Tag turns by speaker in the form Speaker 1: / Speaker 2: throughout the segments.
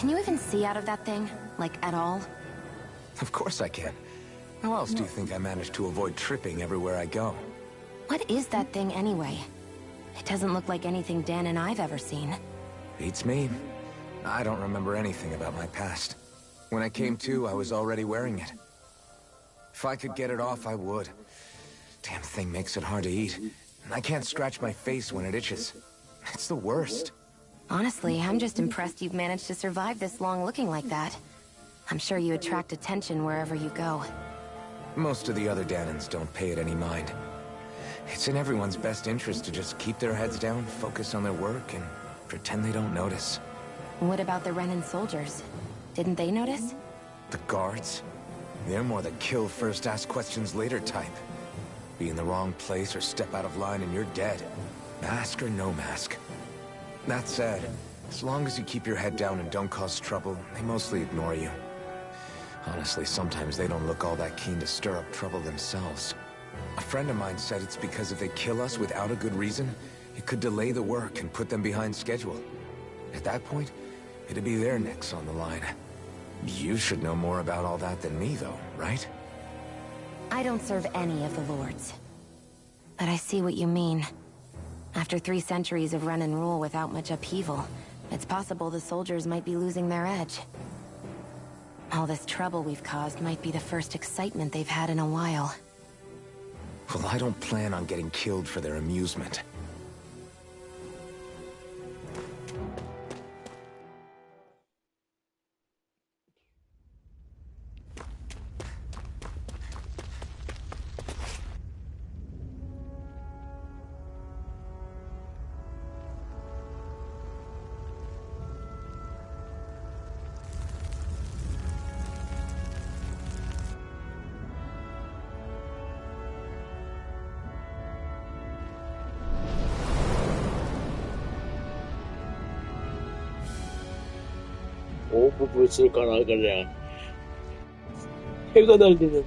Speaker 1: Can you even see out of that thing? Like, at all?
Speaker 2: Of course I can. How else do you think I managed to avoid tripping everywhere I go?
Speaker 1: What is that thing anyway? It doesn't look like anything Dan and I've ever seen.
Speaker 2: Beats me. I don't remember anything about my past. When I came to, I was already wearing it. If I could get it off, I would. Damn thing makes it hard to eat. I can't scratch my face when it itches. It's the worst.
Speaker 1: Honestly, I'm just impressed you've managed to survive this long looking like that. I'm sure you attract attention wherever you go.
Speaker 2: Most of the other Danans don't pay it any mind. It's in everyone's best interest to just keep their heads down, focus on their work, and pretend they don't notice.
Speaker 1: What about the Renan soldiers? Didn't they notice?
Speaker 2: The guards? They're more the kill first, ask questions later type. Be in the wrong place or step out of line and you're dead. Mask or no mask. That said, as long as you keep your head down and don't cause trouble, they mostly ignore you. Honestly, sometimes they don't look all that keen to stir up trouble themselves. A friend of mine said it's because if they kill us without a good reason, it could delay the work and put them behind schedule. At that point, it'd be their necks on the line. You should know more about all that than me, though, right?
Speaker 1: I don't serve any of the lords. But I see what you mean. After 3 centuries of run and rule without much upheaval, it's possible the soldiers might be losing their edge. All this trouble we've caused might be the first excitement they've had in a while.
Speaker 2: Well, I don't plan on getting killed for their amusement.
Speaker 3: 오프 불쓸까나 그냥 해가 달리는.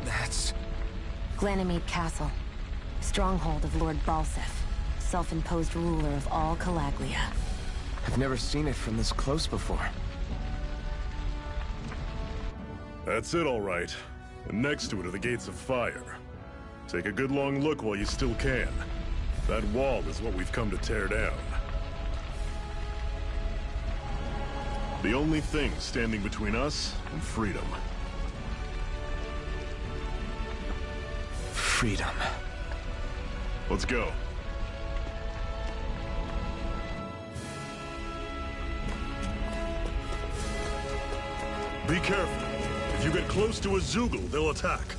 Speaker 2: That's...
Speaker 1: Ganymede Castle. Stronghold of Lord Balsef. Self-imposed ruler of all Calaglia.
Speaker 2: I've never seen it from this close before.
Speaker 4: That's it, all right. And next to it are the Gates of Fire. Take a good long look while you still can. That wall is what we've come to tear down. The only thing standing between us and freedom.
Speaker 2: Freedom.
Speaker 4: Let's go. Be careful. If you get close to a Zoogle, they'll attack.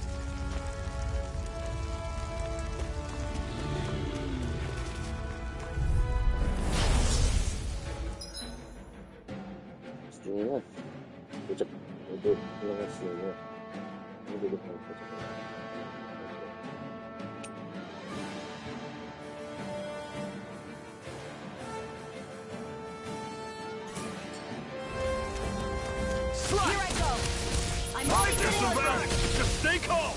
Speaker 3: 중에는 도적 모두 올라갈 수 있는 무기를 바로 도적.
Speaker 1: Here I go! I'm only getting
Speaker 4: Disadvantage! Just stay calm!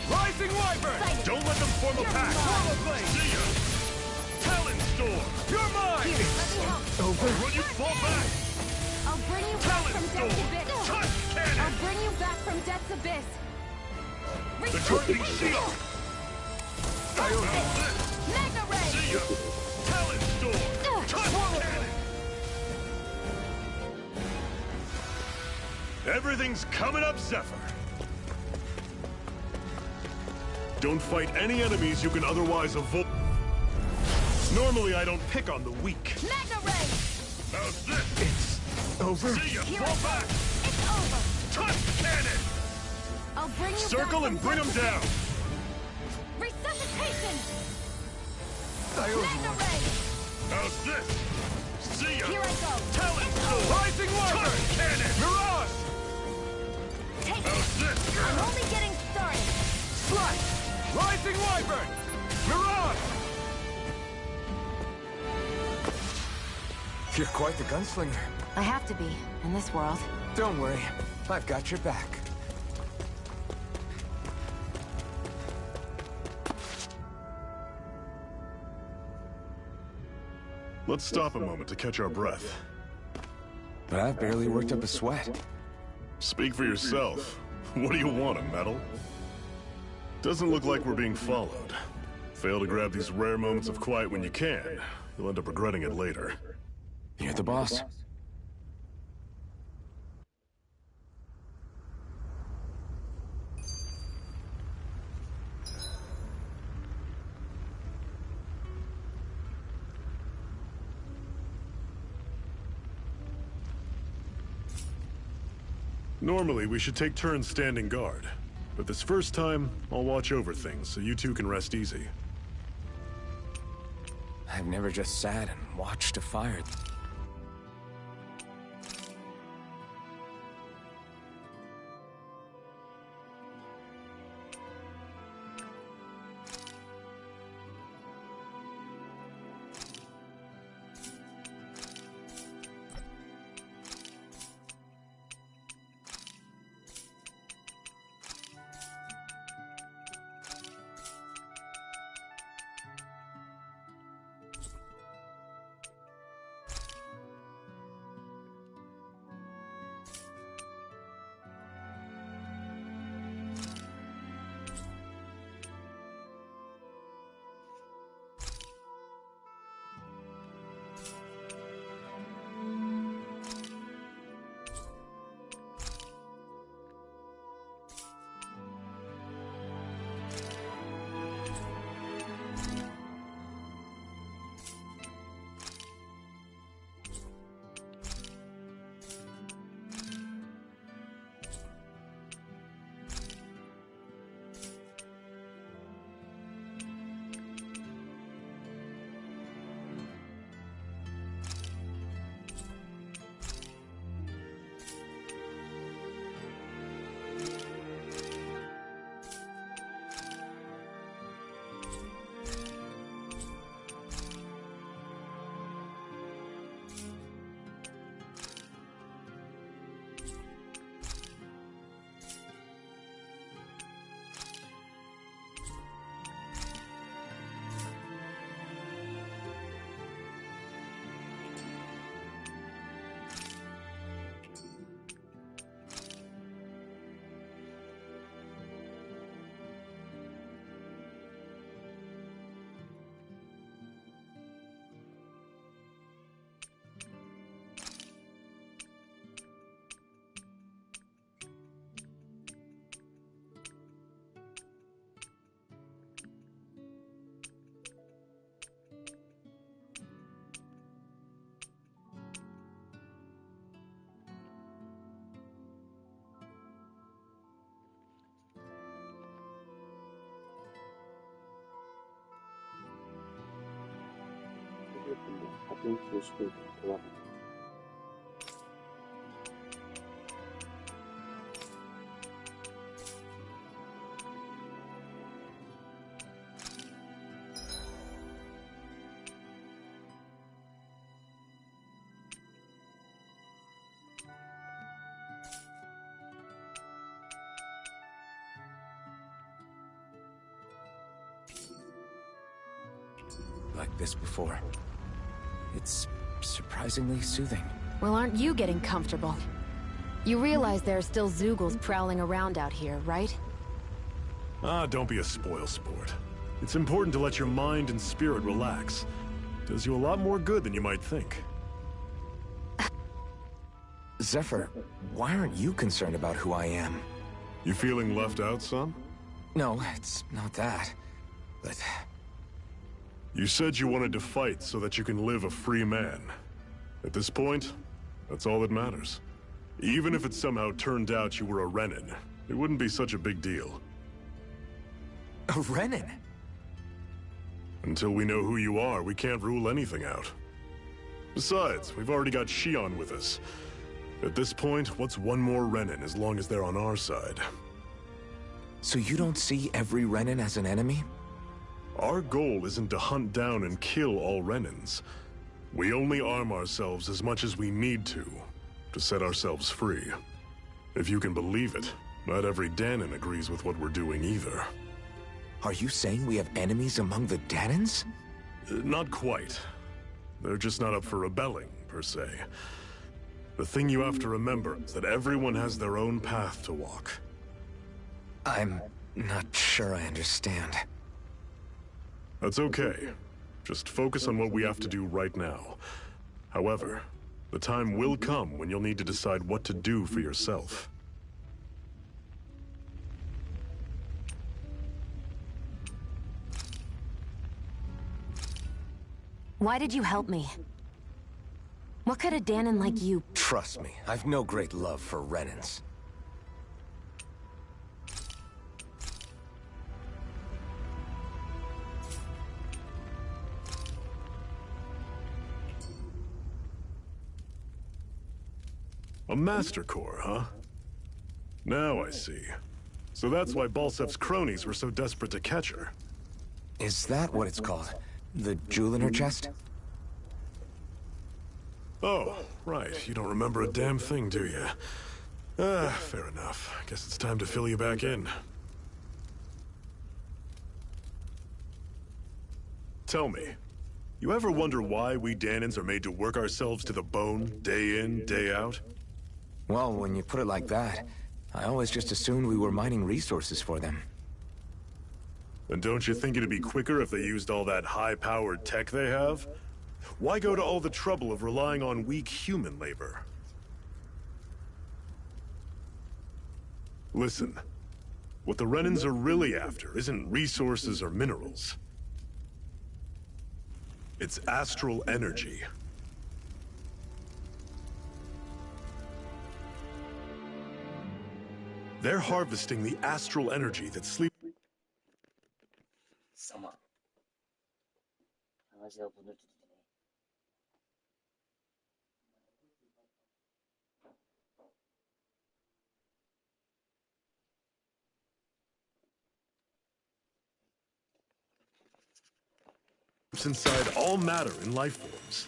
Speaker 4: Rising Wyvern! Don't let them form a pack! See ya! Talon Storm! You're mine!
Speaker 1: Let me help.
Speaker 2: Over?
Speaker 4: When you fall back!
Speaker 1: I'll bring you back
Speaker 4: Talon
Speaker 1: from
Speaker 4: Storm!
Speaker 1: Death's Abyss!
Speaker 4: Touch Cannon!
Speaker 1: I'll bring you back from Death's Abyss!
Speaker 4: The Charging Shield!
Speaker 1: Mega Ray!
Speaker 4: See ya! Talon Storm! Touch Cannon! Everything's coming up, Zephyr! Don't fight any enemies you can otherwise avoid. Normally, I don't pick on the weak.
Speaker 1: Mega Ray!
Speaker 4: How's this?
Speaker 2: It's over?
Speaker 4: See ya!
Speaker 1: Here I
Speaker 4: Fall
Speaker 1: go.
Speaker 4: back!
Speaker 1: It's over!
Speaker 4: Touch Cannon!
Speaker 1: I'll bring you
Speaker 4: Circle
Speaker 1: back
Speaker 4: and
Speaker 1: from
Speaker 4: bring them
Speaker 1: Death's
Speaker 4: down!
Speaker 1: Abyss. Resuscitation! Mega Ray!
Speaker 4: How's this? See ya!
Speaker 1: Here I go!
Speaker 4: Talon
Speaker 1: It's
Speaker 4: Storm!
Speaker 1: over.
Speaker 4: Rising Wyvern! Cannon! Mirage!
Speaker 1: Take it!
Speaker 4: How's this?
Speaker 1: I'm only getting started!
Speaker 4: Slash! Rising Wyvern! Mirage!
Speaker 2: You're quite the gunslinger.
Speaker 1: I have to be, in this world.
Speaker 2: Don't worry, I've got your back.
Speaker 4: Let's stop a moment to catch our breath.
Speaker 2: But I've barely worked up a sweat.
Speaker 4: Speak for yourself. What do you want, a medal? Doesn't look like we're being followed. Fail to grab these rare moments of quiet when you can, you'll end up regretting it later.
Speaker 2: You're the boss.
Speaker 4: Normally, we should take turns standing guard. But this first time, I'll watch over things so you two can rest easy.
Speaker 2: I've never just sat and watched a fire.
Speaker 3: 같은 교식을 도와라.
Speaker 2: Like this before. It's surprisingly soothing.
Speaker 1: Well, aren't you getting comfortable? You realize there are still Zoogles prowling around out here, right?
Speaker 4: Ah, don't be a spoil sport. It's important to let your mind and spirit relax. Does you a lot more good than you might think.
Speaker 2: Zephyr, why aren't you concerned about who I am?
Speaker 4: You feeling left out, son?
Speaker 2: No, it's not that. But
Speaker 4: You said you wanted to fight so that you can live a free man. At this point, that's all that matters. Even if it somehow turned out you were a Renin, it wouldn't be such a big deal.
Speaker 2: a Renin?
Speaker 4: Until we know who you are, we can't rule anything out. Besides, we've already got Shion with us. At this point, what's one more Renin as long as they're on our side?
Speaker 2: So you don't see every Renin as an enemy?
Speaker 4: Our goal isn't to hunt down and kill all Renins. We only arm ourselves as much as we need to set ourselves free. If you can believe it, not every Danin agrees with what we're doing either.
Speaker 2: Are you saying we have enemies among the Danins?
Speaker 4: Not quite. They're just not up for rebelling, per se. The thing you have to remember is that everyone has their own path to walk.
Speaker 2: I'm not sure I understand.
Speaker 4: That's okay. Just focus on what we have to do right now. However, the time will come when you'll need to decide what to do for yourself.
Speaker 1: Why did you help me? What could a Danon like you...
Speaker 2: Trust me, I've no great love for Renans.
Speaker 4: A Master Core, huh? Now I see. So that's why Balsef's cronies were so desperate to catch her.
Speaker 2: Is that what it's called? The jewel in her chest?
Speaker 4: Oh, right. You don't remember a damn thing, do you? Fair enough. Guess it's time to fill you back in. Tell me, you ever wonder why we Danons are made to work ourselves to the bone, day in, day out?
Speaker 2: Well, when you put it like that, I always just assumed we were mining resources for them.
Speaker 4: And don't you think it'd be quicker if they used all that high-powered tech they have? Why go to all the trouble of relying on weak human labor? Listen, what the Renans are really after isn't resources or minerals. It's astral energy. They're harvesting the astral energy that sleeps.
Speaker 3: sama. 강아지가 문을 두드리네.
Speaker 4: Inside all matter in life forms.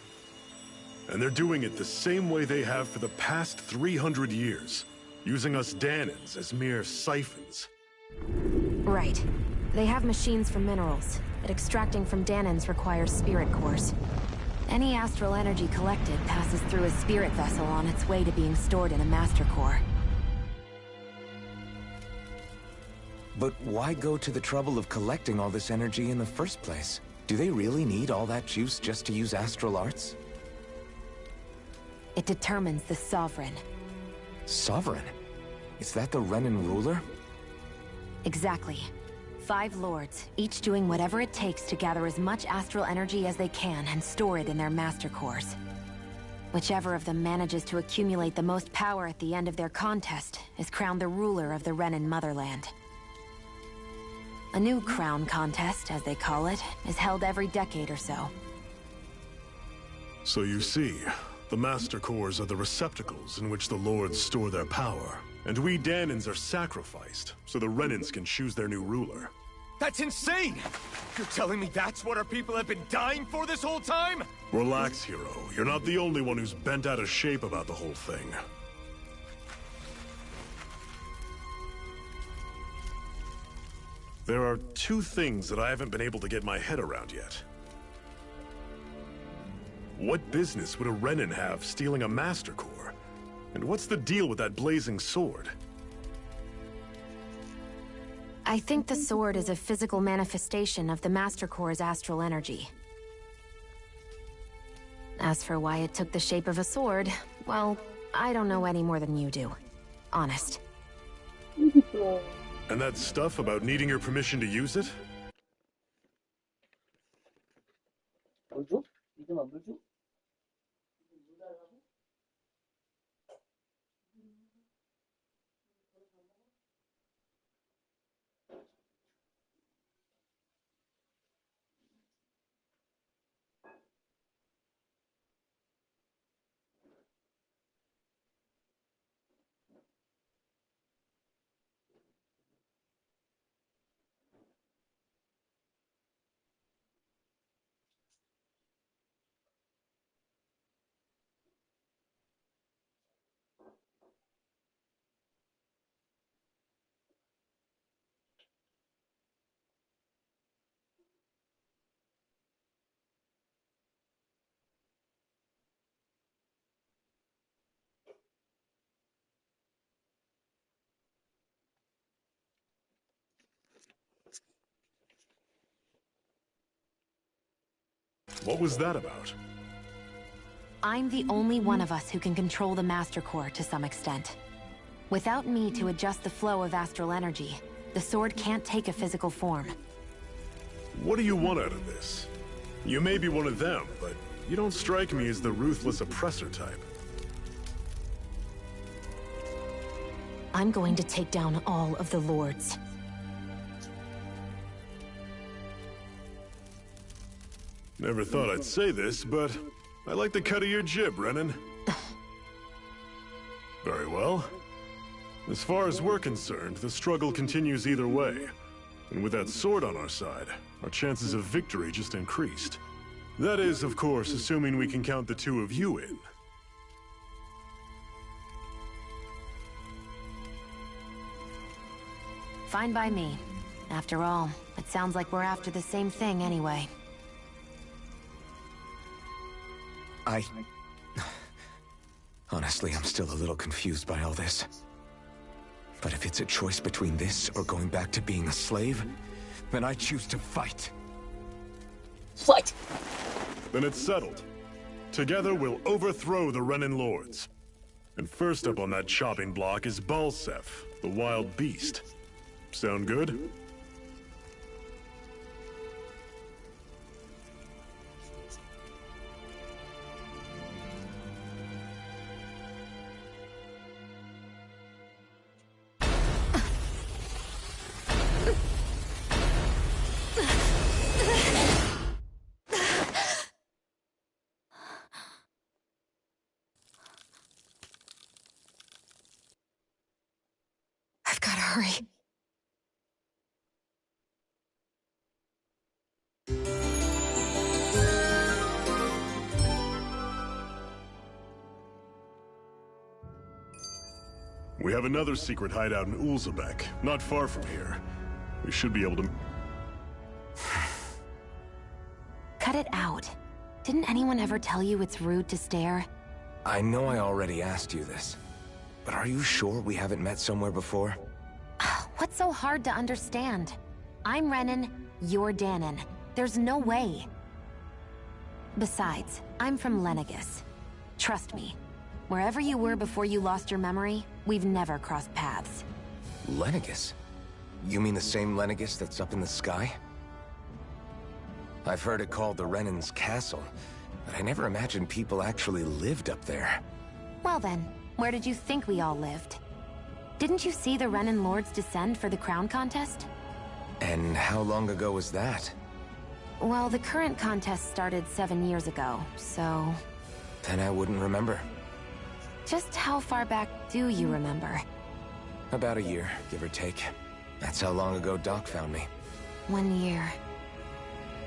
Speaker 4: And they're doing it the same way they have for the past 300 years, using us Danons as mere siphons.
Speaker 1: Right. They have machines for minerals, but extracting from Danons requires spirit cores. Any astral energy collected passes through a spirit vessel on its way to being stored in a master core.
Speaker 2: But why go to the trouble of collecting all this energy in the first place? Do they really need all that juice just to use astral arts?
Speaker 1: It determines the Sovereign.
Speaker 2: Sovereign? Is that the Renan ruler?
Speaker 1: Exactly. 5 lords, each doing whatever it takes to gather as much astral energy as they can and store it in their master cores. Whichever of them manages to accumulate the most power at the end of their contest is crowned the ruler of the Renan motherland. A new crown contest, as they call it, is held every decade or so.
Speaker 4: So you see, the Master Cores are the receptacles in which the Lords store their power. And we Danons are sacrificed, so the Renans can choose their new ruler.
Speaker 2: That's insane! You're telling me that's what our people have been dying for this whole time?
Speaker 4: Relax, hero. You're not the only one who's bent out of shape about the whole thing. There are 2 things that I haven't been able to get my head around yet. What business would a Renan have stealing a Master Core? And what's the deal with that blazing sword?
Speaker 1: I think the sword is a physical manifestation of the Master Core's astral energy. As for why it took the shape of a sword, well, I don't know any more than you do. Honest.
Speaker 4: And that stuff about needing your permission to use it?
Speaker 3: 뭘 줘? 믿음 안 줘?
Speaker 4: What was that about?
Speaker 1: I'm the only one of us who can control the Master Core to some extent. Without me to adjust the flow of astral energy, the sword can't take a physical form.
Speaker 4: What do you want out of this? You may be one of them, but you don't strike me as the ruthless oppressor type.
Speaker 1: I'm going to take down all of the Lords.
Speaker 4: Never thought I'd say this, but I like the cut of your jib, Renan. Very well. As far as we're concerned, the struggle continues either way. And with that sword on our side, our chances of victory just increased. That is, of course, assuming we can count the two of you in.
Speaker 1: Fine by me. After all, it sounds like we're after the same thing anyway.
Speaker 2: Honestly, I'm still a little confused by all this. But if it's a choice between this or going back to being a slave, then I choose to fight.
Speaker 3: Fight!
Speaker 4: Then it's settled. Together we'll overthrow the Renan Lords. And first up on that chopping block is Balsef, the wild beast. Sound good?
Speaker 1: I've gotta hurry.
Speaker 4: We have another secret hideout in Ulzebek, not far from here. We should be able to...
Speaker 1: Cut it out. Didn't anyone ever tell you it's rude to stare?
Speaker 2: I know I already asked you this, but are you sure we haven't met somewhere before?
Speaker 1: What's so hard to understand? I'm Renan, you're Danon. There's no way. Besides, I'm from Lenegis. Trust me, wherever you were before you lost your memory, we've never crossed paths.
Speaker 2: Lenegis? You mean the same Lenegis that's up in the sky? I've heard it called the Renan's Castle, but I never imagined people actually lived up there.
Speaker 1: Well then, where did you think we all lived? Didn't you see the Renan Lords descend for the crown contest?
Speaker 2: And how long ago was that?
Speaker 1: Well, the current contest started 7 years ago, so...
Speaker 2: Then I wouldn't remember.
Speaker 1: Just how far back do you remember?
Speaker 2: About a year, give or take. That's how long ago Doc found me.
Speaker 1: 1 year.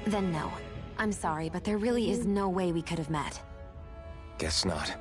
Speaker 1: Then no. I'm sorry, but there really is no way we could have met.
Speaker 2: Guess not.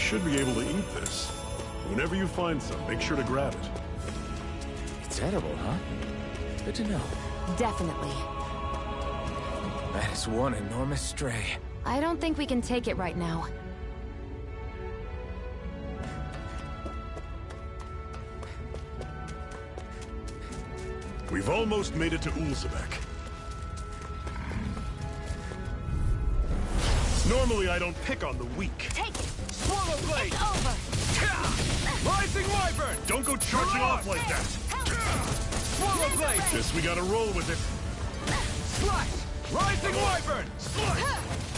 Speaker 4: should be able to eat this. Whenever you find some, make sure to grab it.
Speaker 2: It's edible, huh? Good to know.
Speaker 1: Definitely.
Speaker 2: That is one enormous stray.
Speaker 1: I don't think we can take it right now.
Speaker 4: We've almost made it to Ulzebek. Normally, I don't pick on the weak.
Speaker 1: Take it!
Speaker 2: Swallow blade!
Speaker 1: It's over!
Speaker 2: Rising wyvern!
Speaker 4: Don't go charging off like that!
Speaker 2: Swallow blade!
Speaker 4: Guess we gotta roll with it.
Speaker 2: Slash! Rising wyvern!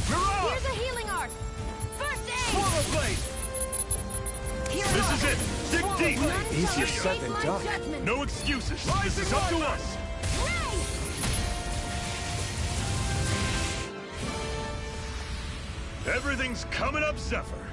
Speaker 2: Mirage!
Speaker 1: Here's a healing art! First aid!
Speaker 2: Swallow blade!
Speaker 4: This is it! Dig deep!
Speaker 2: Easier said than done.
Speaker 4: No excuses! This is up to us! Everything's coming up, Zephyr!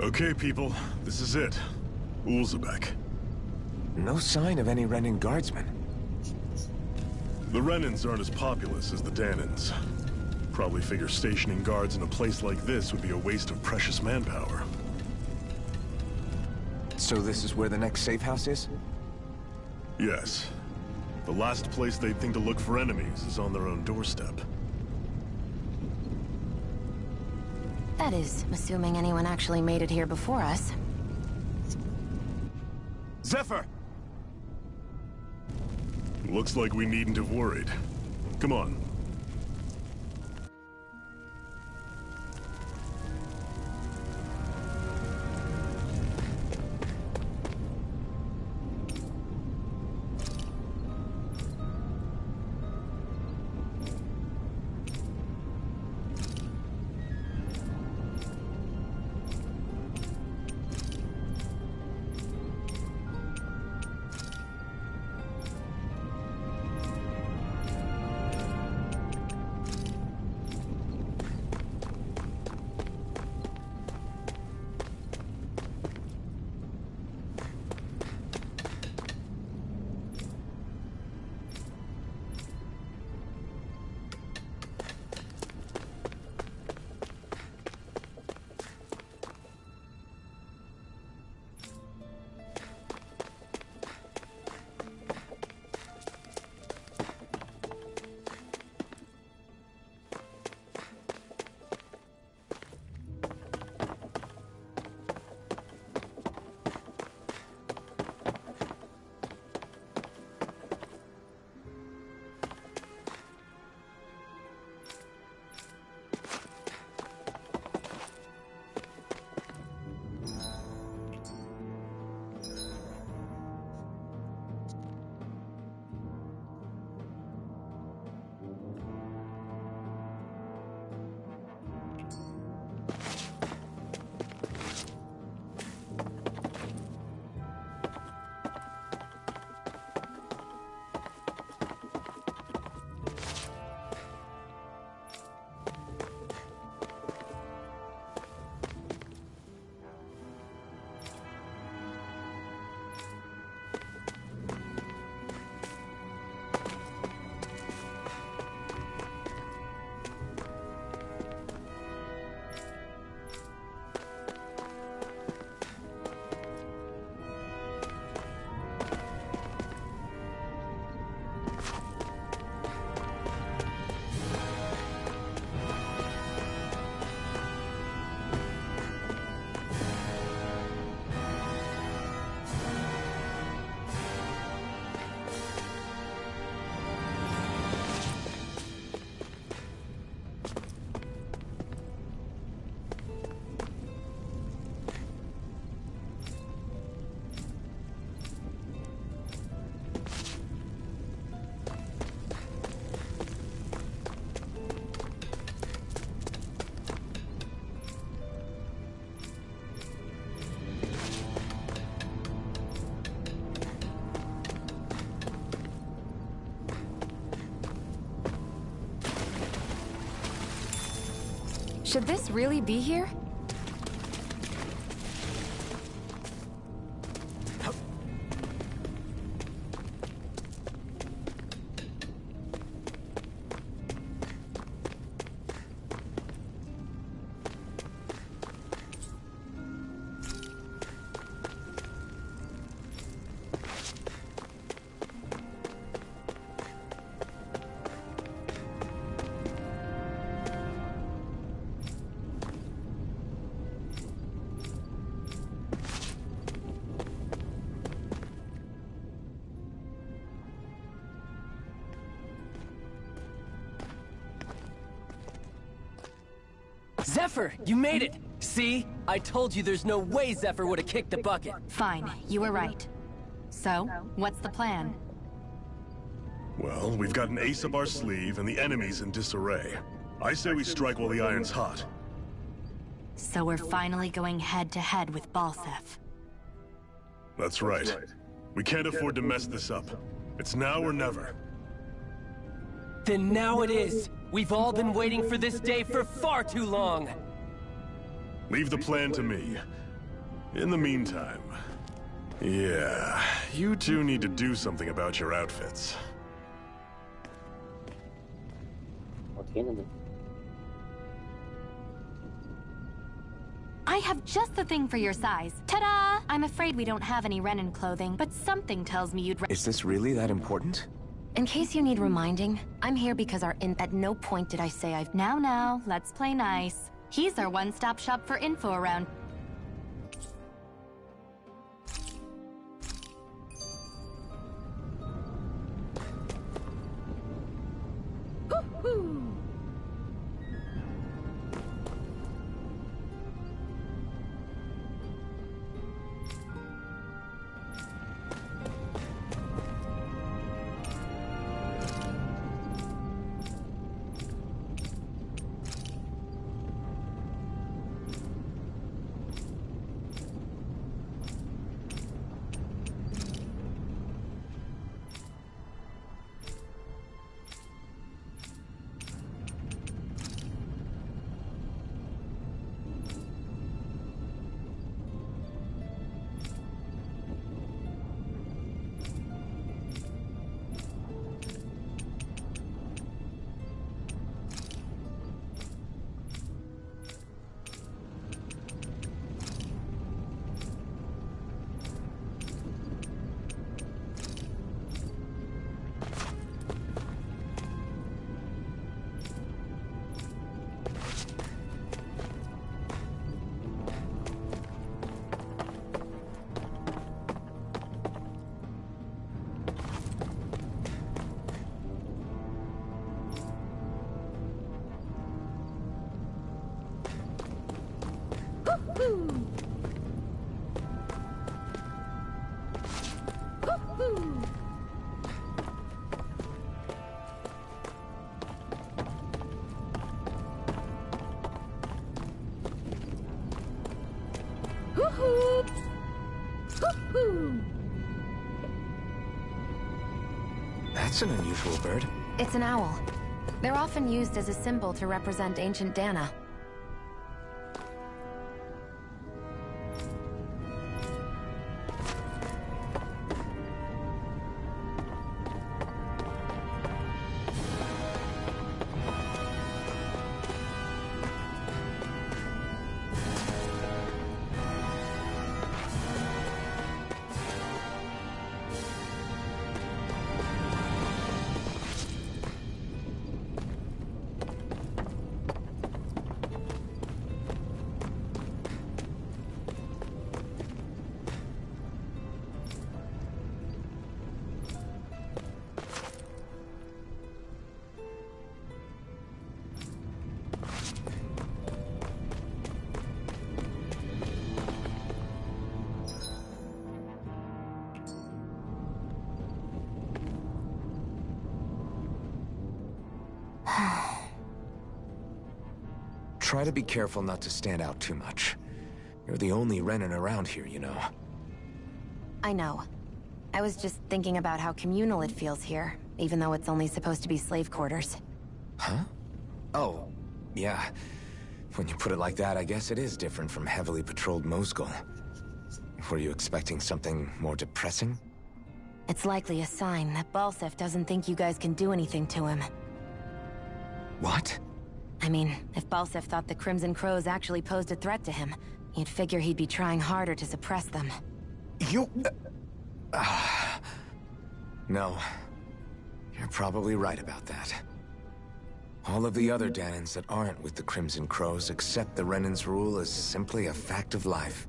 Speaker 4: Okay, people, this is it. Ulzebek.
Speaker 2: No sign of any Renin guardsmen.
Speaker 4: The Renins aren't as populous as the Danins. Probably figure stationing guards in a place like this would be a waste of precious manpower.
Speaker 2: So this is where the next safe house is?
Speaker 4: Yes. The last place they'd think to look for enemies is on their own doorstep.
Speaker 1: That is, assuming anyone actually made it here before us.
Speaker 2: Zephyr!
Speaker 4: Looks like we needn't have worried. Come on.
Speaker 1: Should this really be here?
Speaker 5: Zephyr, you made it! See? I told you there's no way Zephyr would have kicked the bucket.
Speaker 6: Fine, you were right. So, what's the plan?
Speaker 4: Well, we've got an ace up our sleeve, and the enemy's in disarray. I say we strike while the iron's hot.
Speaker 6: So we're finally going head-to-head with Balseph.
Speaker 4: That's right. We can't afford to mess this up. It's now or never.
Speaker 5: Then now it is! We've all been waiting for this day for far too long!
Speaker 4: Leave the plan to me. In the meantime... Yeah, you two need to do something about your outfits.
Speaker 3: 어떻게 했는데?
Speaker 6: I have just the thing for your size. Ta-da! I'm afraid we don't have any Renin clothing, but something tells me you'd...
Speaker 2: Is this really that important?
Speaker 1: In case you need reminding, I'm here because at no point did I say I've...
Speaker 6: Now, let's play nice. He's our one-stop shop for info around.
Speaker 2: That's an unusual bird.
Speaker 1: It's an owl. They're often used as a symbol to represent ancient Dana.
Speaker 2: Try to be careful not to stand out too much. You're the only Renin around here, you know.
Speaker 1: I know. I was just thinking about how communal it feels here, even though it's only supposed to be slave quarters.
Speaker 2: Huh? Oh, yeah. When you put it like that, I guess it is different from heavily patrolled Moscow. Were you expecting something more depressing?
Speaker 1: It's likely a sign that Balsef doesn't think you guys can do anything to him.
Speaker 2: What?
Speaker 1: I mean, if Balsef thought the Crimson Crows actually posed a threat to him, you'd figure he'd be trying harder to suppress them.
Speaker 2: You... No. You're probably right about that. All of the other Danans that aren't with the Crimson Crows accept the Renan's rule as simply a fact of life.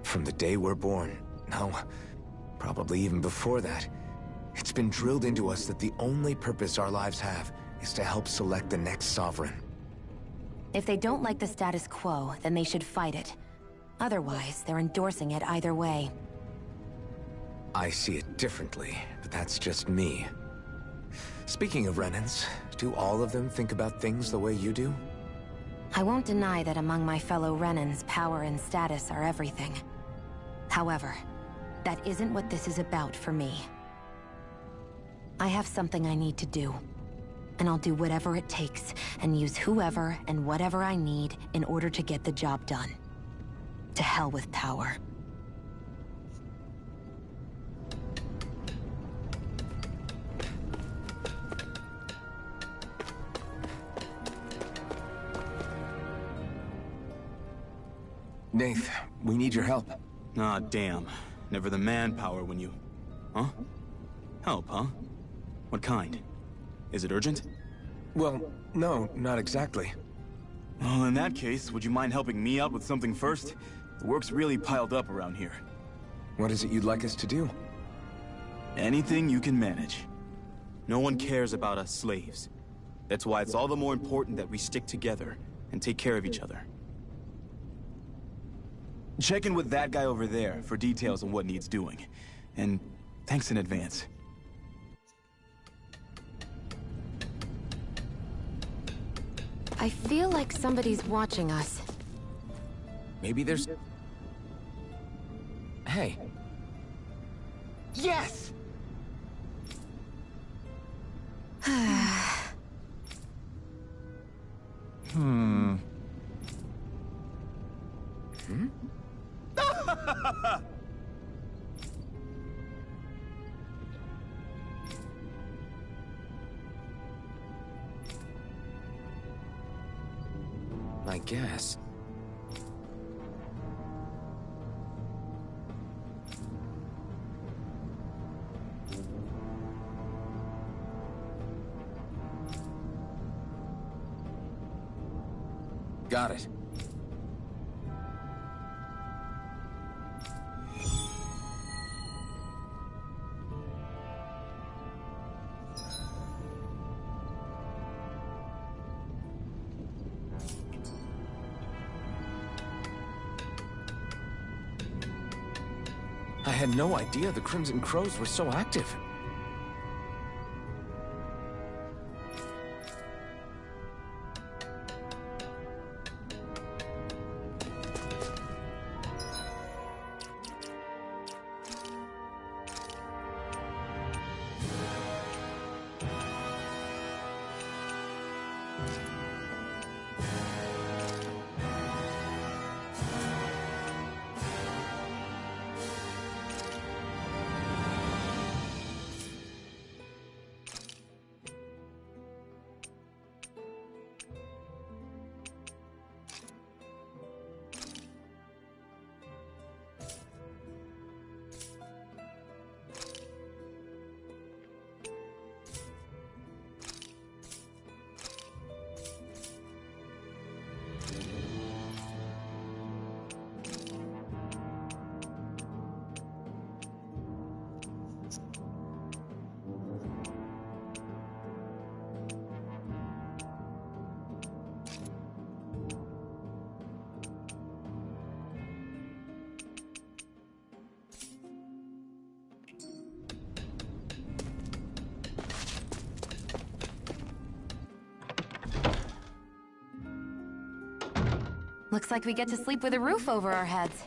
Speaker 2: From the day we're born, no, probably even before that, it's been drilled into us that the only purpose our lives have is to help select the next sovereign.
Speaker 1: If they don't like the status quo, then they should fight it. Otherwise, they're endorsing it either way.
Speaker 2: I see it differently, but that's just me. Speaking of Renans, do all of them think about things the way you do?
Speaker 1: I won't deny that among my fellow Renans, power and status are everything. However, that isn't what this is about for me. I have something I need to do, and I'll do whatever it takes, and use whoever and whatever I need in order to get the job done. To hell with power.
Speaker 2: Nath, we need your help.
Speaker 7: Ah, damn. Never the manpower when you... Huh? Help, huh? What kind? Is it urgent?
Speaker 2: Well, no, not exactly.
Speaker 7: Well, in that case, would you mind helping me out with something first? The work's really piled up around here.
Speaker 2: What is it you'd like us to do?
Speaker 7: Anything you can manage. No one cares about us slaves. That's why it's all the more important that we stick together and take care of each other. Check in with that guy over there for details on what needs doing. And thanks in advance.
Speaker 1: I feel like somebody's watching us.
Speaker 2: Maybe there's... Hey.
Speaker 5: Yes!
Speaker 2: Hmm? I guess. Got it. I had no idea the Crimson Crows were so active.
Speaker 1: Looks like we get to sleep with a roof over our heads.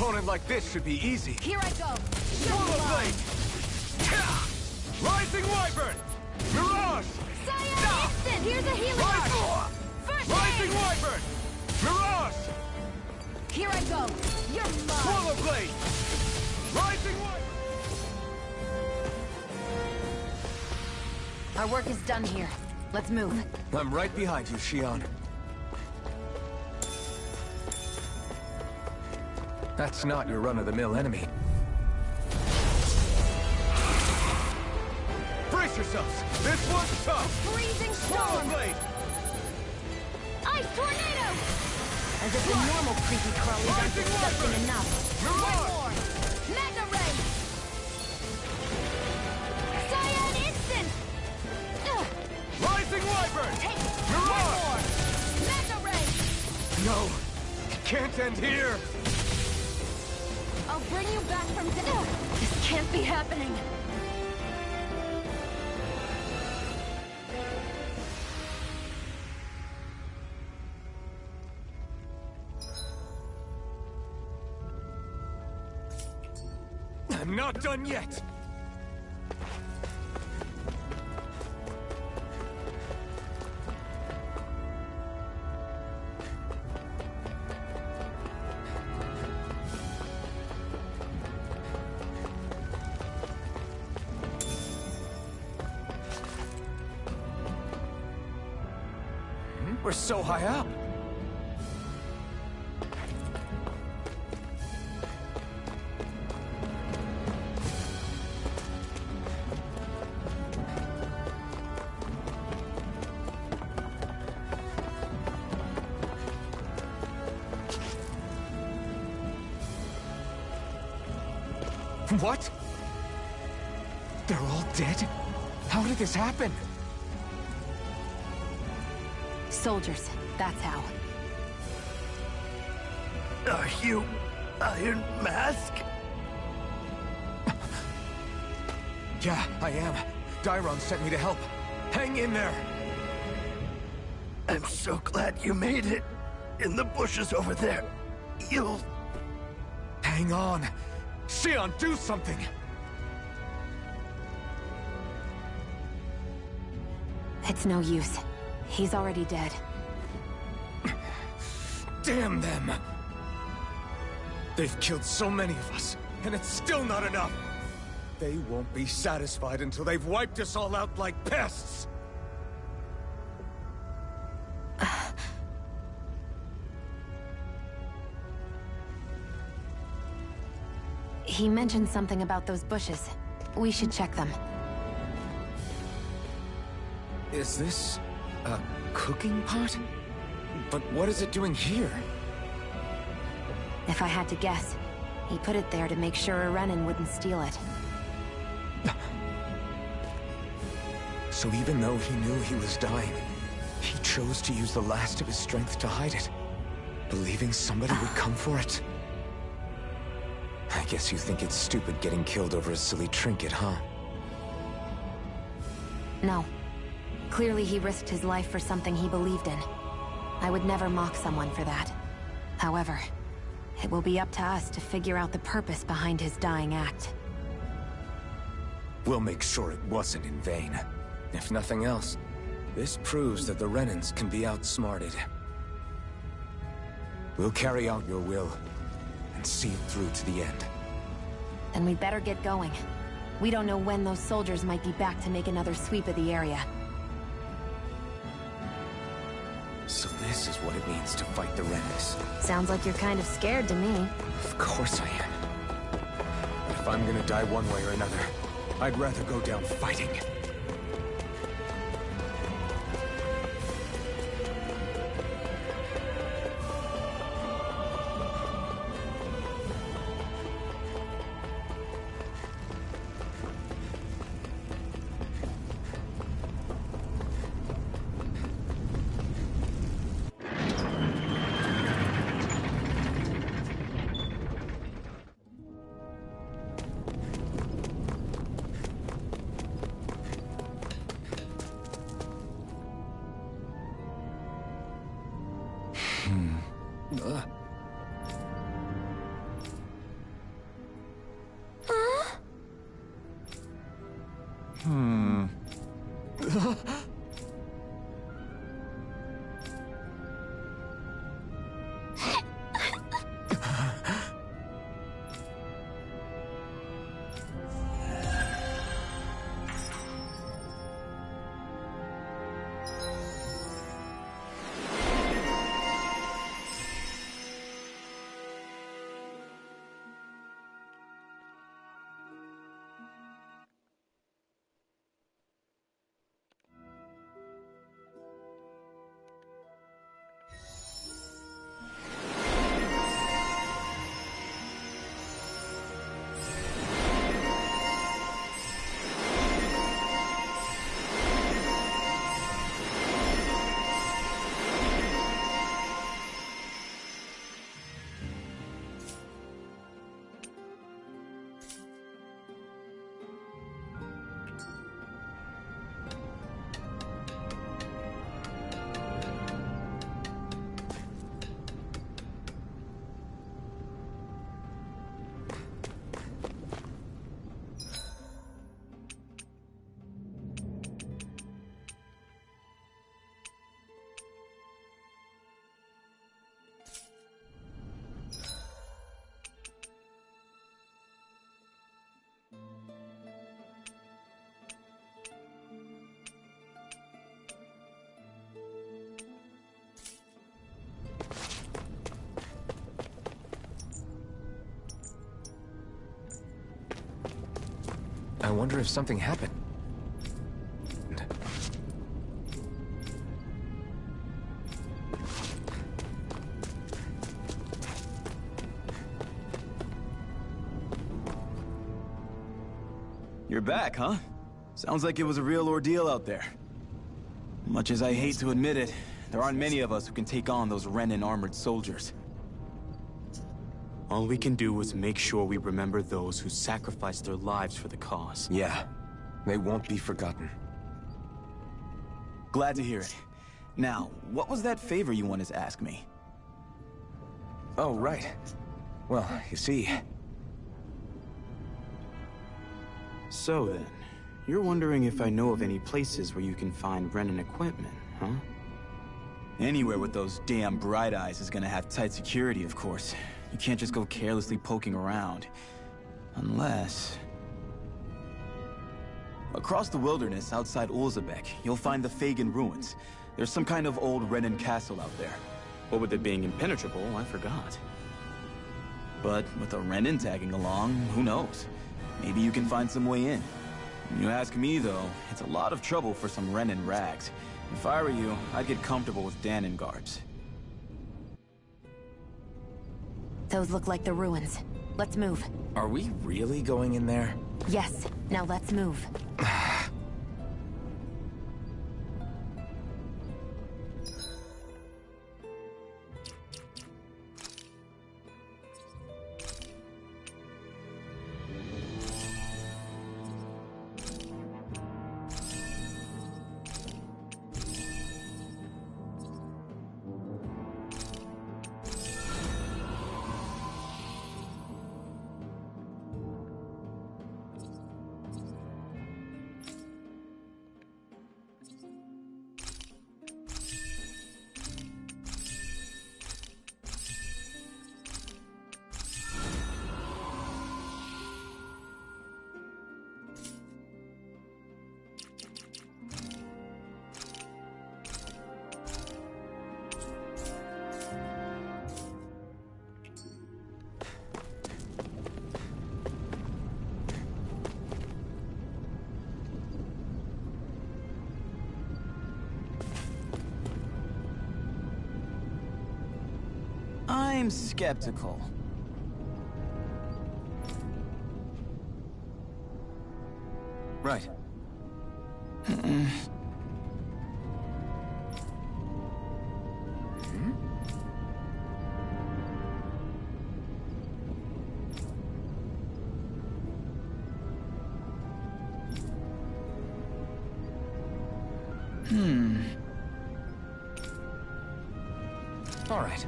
Speaker 2: opponent like this should be easy.
Speaker 6: Here I go.
Speaker 2: Swallow Blade! Rising Wyvern! Mirage!
Speaker 6: Cyan Instant! Here's a healing arc! First
Speaker 2: Rising
Speaker 6: aid!
Speaker 2: Wyvern! Mirage!
Speaker 6: Here I go. You're mine!
Speaker 2: Swallow Blade! Rising Wyvern!
Speaker 1: Our work is done here. Let's move.
Speaker 2: I'm right behind you, Xion. That's not your run-of-the-mill enemy. Brace yourselves! This one's tough!
Speaker 6: Freezing
Speaker 2: Swallow
Speaker 6: storm!
Speaker 2: Blade!
Speaker 6: Ice tornado!
Speaker 1: As if the normal creepy crawlies aren't
Speaker 2: Rising
Speaker 1: disgusting
Speaker 2: Wyvern!
Speaker 1: enough.
Speaker 6: One
Speaker 2: Mirage!
Speaker 6: more! Mega ray! Cyan Instant! Ugh.
Speaker 2: Rising Wyvern!
Speaker 6: Take
Speaker 2: Mirage!
Speaker 6: one more! Mega ray!
Speaker 2: No! It can't end here!
Speaker 6: I'll bring you back from death! This can't be happening!
Speaker 2: I'm not done yet! We're so high up! What? They're all dead? How did this happen?
Speaker 1: Soldiers, that's how.
Speaker 8: Are you Iron Mask?
Speaker 2: Yeah, I am. Dairon sent me to help. Hang in there!
Speaker 8: I'm so glad you made it. In the bushes over there. You'll...
Speaker 2: Hang on! Xion, do something!
Speaker 1: It's no use. He's already dead.
Speaker 2: Damn them! They've killed so many of us, and it's still not enough! They won't be satisfied until they've wiped us all out like pests!
Speaker 1: He mentioned something about those bushes. We should check them.
Speaker 2: Is this... a cooking pot? But what is it doing here?
Speaker 1: If I had to guess, he put it there to make sure a Renin wouldn't steal it.
Speaker 2: So even though he knew he was dying, he chose to use the last of his strength to hide it, believing somebody would come for it. I guess you think it's stupid getting killed over a silly trinket, huh?
Speaker 1: No. Clearly he risked his life for something he believed in. I would never mock someone for that. However, it will be up to us to figure out the purpose behind his dying act.
Speaker 2: We'll make sure it wasn't in vain. If nothing else, this proves that the Renins can be outsmarted. We'll carry out your will, and see it through to the end.
Speaker 1: Then we'd better get going. We don't know when those soldiers might be back to make another sweep of the area.
Speaker 2: So this is what it means to fight the Renins.
Speaker 1: Sounds like you're kind of scared to me.
Speaker 2: Of course I am. But if I'm gonna die one way or another, I'd rather go down fighting. I wonder if something happened.
Speaker 7: You're back, huh? Sounds like it was a real ordeal out there. Much as I hate to admit it, there aren't many of us who can take on those Renan armored soldiers. All we can do is make sure we remember those who sacrificed their lives for the cause.
Speaker 2: Yeah, they won't be forgotten.
Speaker 7: Glad to hear it. Now, what was that favor you wanted to ask me?
Speaker 2: Oh, right. Well, you see...
Speaker 7: So then, you're wondering if I know of any places where you can find Renan equipment, huh? Anywhere with those damn bright eyes is gonna have tight security, of course. You can't just go carelessly poking around. Unless... Across the wilderness outside Ulzebek, you'll find the Fagan ruins. There's some kind of old Renan castle out there. What with it being impenetrable, I forgot. But with a Renan tagging along, who knows? Maybe you can find some way in. When you ask me, though, it's a lot of trouble for some Renan rags. If I were you, I'd get comfortable with Danon garbs.
Speaker 1: Those look like the ruins. Let's move.
Speaker 2: Are we really going in there?
Speaker 1: Yes. Now let's move.
Speaker 7: I'm skeptical.
Speaker 2: Right. All right.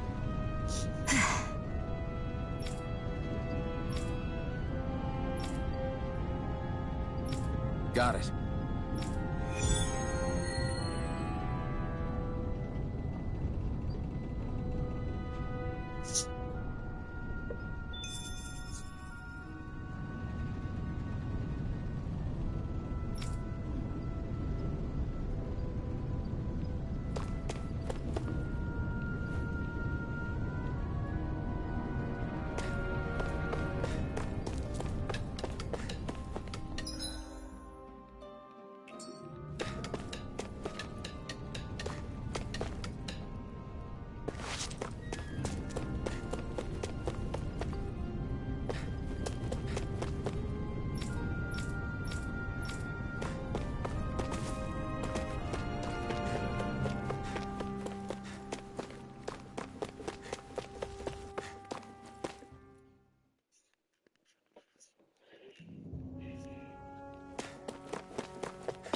Speaker 2: Got it.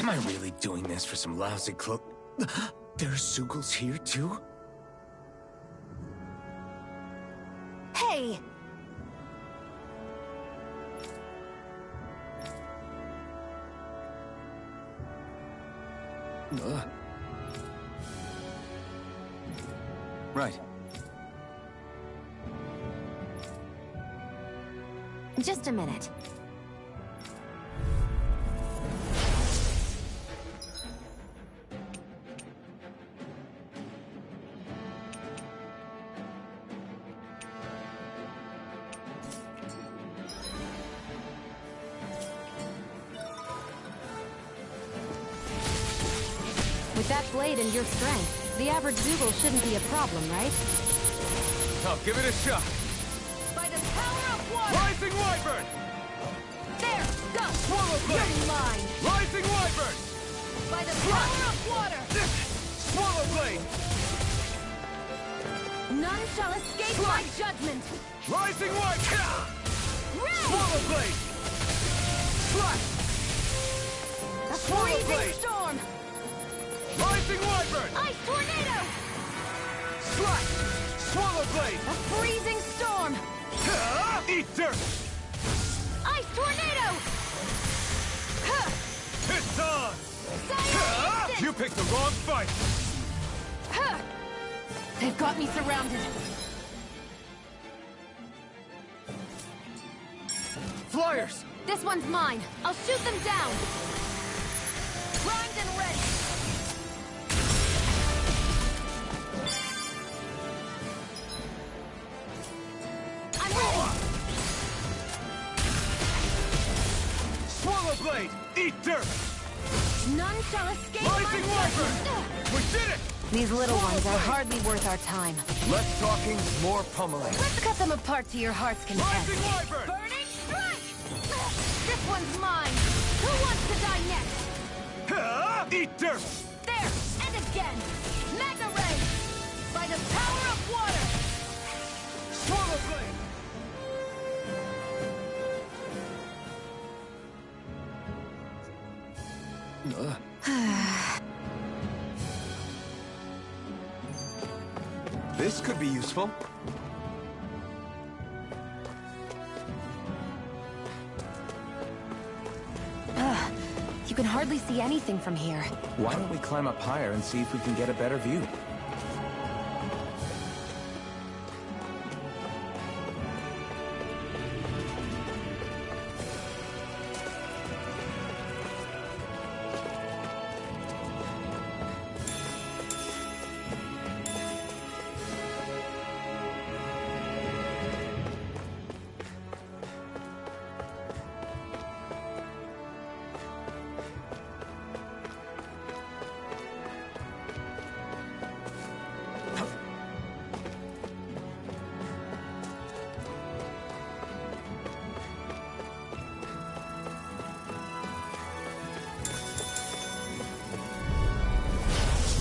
Speaker 2: Am I really doing this for some lousy cloak? There are Sugals here, too?
Speaker 1: Hey!
Speaker 2: Right.
Speaker 1: Just a minute. With that blade and your strength, the average Zoogle shouldn't be a problem, right?
Speaker 2: I'll give it a shot.
Speaker 1: By the power of water!
Speaker 2: Rising Wyvern!
Speaker 1: There! Go!
Speaker 2: Swallow blade!
Speaker 1: You're mine!
Speaker 2: Rising Wyvern!
Speaker 1: By the power of water!
Speaker 2: Swallow blade!
Speaker 1: None shall escape my judgment!
Speaker 2: Rising Wyvern!
Speaker 1: Red!
Speaker 2: Swallow blade! Slash!
Speaker 1: A
Speaker 2: Swallow
Speaker 1: freezing
Speaker 2: blade!
Speaker 1: storm!
Speaker 2: Rising Wyvern!
Speaker 1: Ice tornado!
Speaker 2: Slash! Swallow blade!
Speaker 1: A freezing storm!
Speaker 2: Eat dirt!
Speaker 1: Ice tornado! Huh.
Speaker 2: It's on!
Speaker 1: Silent instant!
Speaker 2: You picked the wrong fight!
Speaker 1: Huh. They've got me surrounded.
Speaker 2: Flyers!
Speaker 1: This one's mine. I'll shoot them down. Primed and ready. I'm ready.
Speaker 2: Swallow blade! Eat dirt!
Speaker 1: None shall escape
Speaker 2: Rising
Speaker 1: my
Speaker 2: Wyvern!
Speaker 1: judgment.
Speaker 2: We did it!
Speaker 1: These little ones are hardly worth our time.
Speaker 2: Less talking, more pummeling.
Speaker 1: Let's cut them apart to your heart's content.
Speaker 2: Rising Wyvern!
Speaker 1: Burning strike! This one's mine. Who wants to die next?
Speaker 2: Eat dirt!
Speaker 1: There! And again! Magna Ray! By the power of water!
Speaker 2: Swallow blade! This could be useful.
Speaker 1: You can hardly see anything from here.
Speaker 2: Why don't we climb up higher and see if we can get a better view?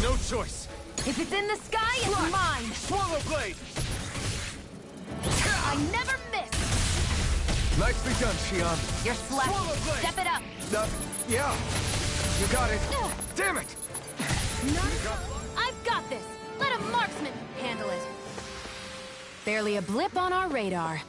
Speaker 2: No choice.
Speaker 1: If it's in the sky, it's mine!
Speaker 2: Swallow blade!
Speaker 1: I never miss!
Speaker 2: Nicely done, Xion.
Speaker 1: You're slacking.
Speaker 2: Swallow blade!
Speaker 1: Step it up!
Speaker 2: Yeah. You got it. Damn it!
Speaker 1: I've got this! Let a marksman handle it! Barely a blip on our radar.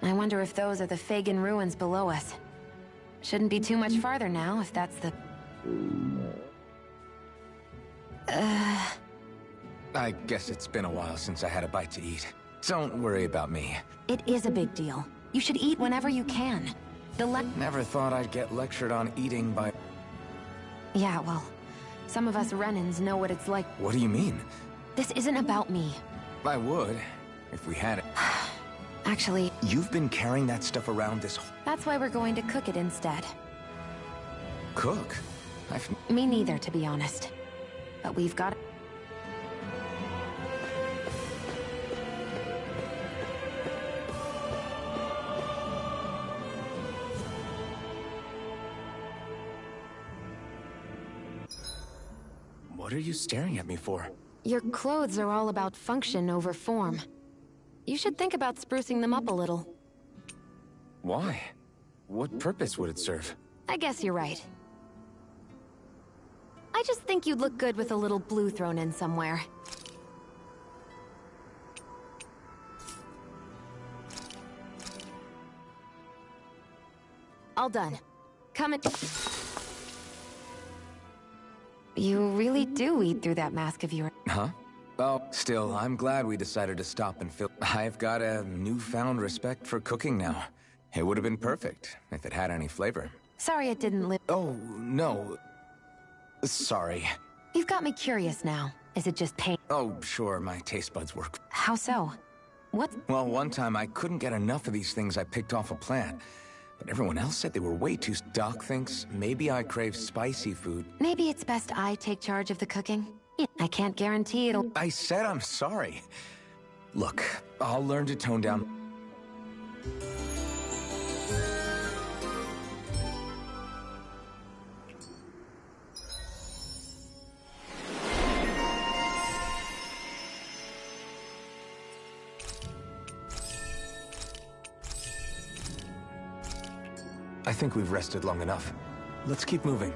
Speaker 1: I wonder if those are the Fagin ruins below us. Shouldn't be too much farther now, if that's the...
Speaker 2: I guess it's been a while since I had a bite to eat. Don't worry about me.
Speaker 1: It is a big deal. You should eat whenever you can.
Speaker 2: Never thought I'd get lectured on eating by...
Speaker 1: Yeah, well, some of us Renans know what it's like.
Speaker 2: What do you mean?
Speaker 1: This isn't about me.
Speaker 2: I would, if we had it.
Speaker 1: Actually,
Speaker 2: You've been carrying that stuff around this...
Speaker 1: that's why we're going to cook it instead.
Speaker 2: Cook?
Speaker 1: Me neither, to be honest. But we've got...
Speaker 2: What are you staring at me for?
Speaker 1: Your clothes are all about function over form. You should think about sprucing them up a little.
Speaker 2: Why? What purpose would it serve?
Speaker 1: I guess you're right. I just think you'd look good with a little blue thrown in somewhere. All done. Come and... You really do eat through that mask of yours.
Speaker 2: Huh? Oh, still, I'm glad we decided to stop and fill... I've got a newfound respect for cooking now. It would have been perfect if it had any flavor.
Speaker 1: Sorry it didn't live...
Speaker 2: Oh, no. Sorry.
Speaker 1: You've got me curious now. Is it just pain?
Speaker 2: Oh, sure, my taste buds work.
Speaker 1: How so? What?
Speaker 2: Well, one time I couldn't get enough of these things I picked off a plant. But everyone else said they were way too... Doc thinks maybe I crave spicy food.
Speaker 1: Maybe it's best I take charge of the cooking. I can't guarantee it'll...
Speaker 2: I said I'm sorry. Look, I'll learn to tone down... I think we've rested long enough. Let's keep moving.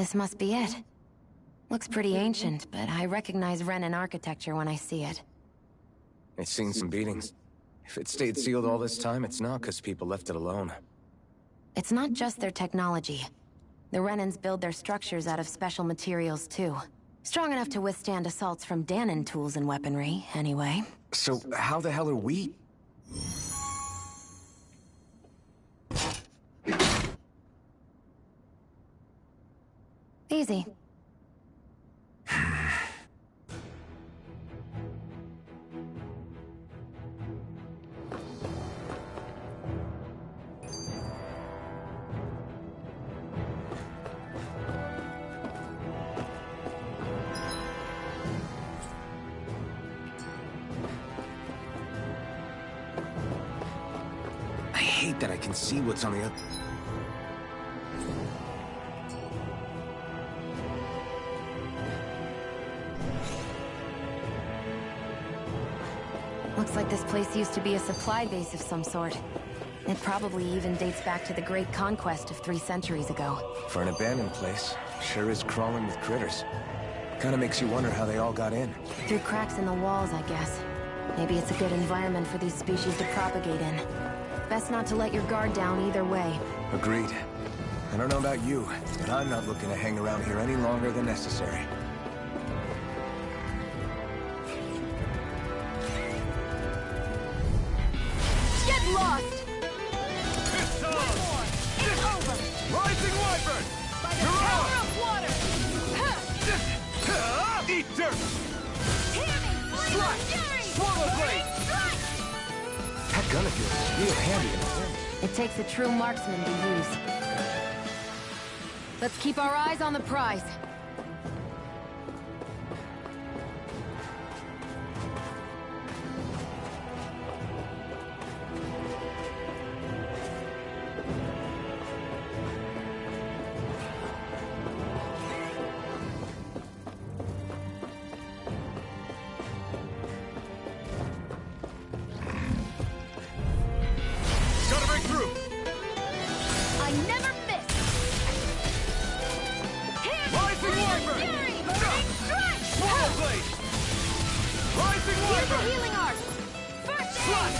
Speaker 1: This must be it. Looks pretty ancient, but I recognize Renan architecture when I see it.
Speaker 2: It's seen some beatings. If it stayed sealed all this time, it's not because people left it alone.
Speaker 1: It's not just their technology. The Renans build their structures out of special materials, too. Strong enough to withstand assaults from Danon tools and weaponry, anyway.
Speaker 2: So, how the hell are we?
Speaker 1: Easy.
Speaker 2: I hate that I can see what's on the other...
Speaker 1: Looks like this place used to be a supply base of some sort. It probably even dates back to the Great Conquest of 3 centuries ago.
Speaker 2: For an abandoned place, sure is crawling with critters. Kinda makes you wonder how they all got in.
Speaker 1: Through cracks in the walls, I guess. Maybe it's a good environment for these species to propagate in. Best not to let your guard down either way.
Speaker 2: Agreed. I don't know about you, but I'm not looking to hang around here any longer than necessary.
Speaker 6: Get lost!
Speaker 8: It's on!
Speaker 6: It's over!
Speaker 8: Rising Wyvern!
Speaker 6: By the power of water!
Speaker 8: Eat dirt!
Speaker 6: Hear me!
Speaker 8: Strike!
Speaker 6: Fury!
Speaker 8: Swallow blade!
Speaker 6: Strike!
Speaker 2: That gun of yours is real handy in the wind.
Speaker 1: It takes a true marksman to use. Let's keep our eyes on the prize.
Speaker 8: Gotta break through!
Speaker 6: I never miss! Hear me!
Speaker 8: Rising Wyvern!
Speaker 6: Fury! Burning strike!
Speaker 8: Swallow blade! Rising
Speaker 6: Here's the
Speaker 8: Wyvern!
Speaker 6: healing art! First
Speaker 8: Slash!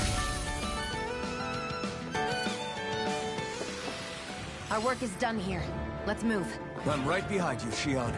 Speaker 1: Our work is done here. Let's move.
Speaker 2: I'm right behind you, Shion.